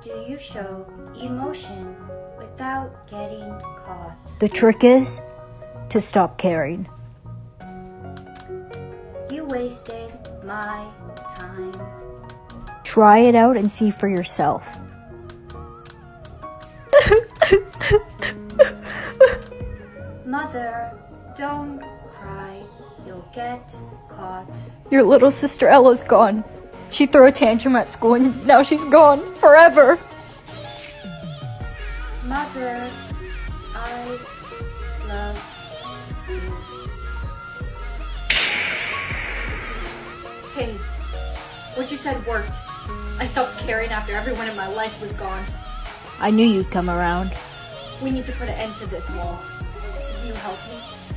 do you show emotion without getting caught? The trick is to stop caring. You wasted my time. Try it out and see for yourself. Mother, don't cry. You'll get caught. Your little sister Ella's gone. She threw a tantrum at school and now she's gone forever. Mother, I love you. Hey, what you said worked. I stopped caring after everyone in my life was gone. I knew you'd come around. We need to put an end to this, Lowell. Will you help me?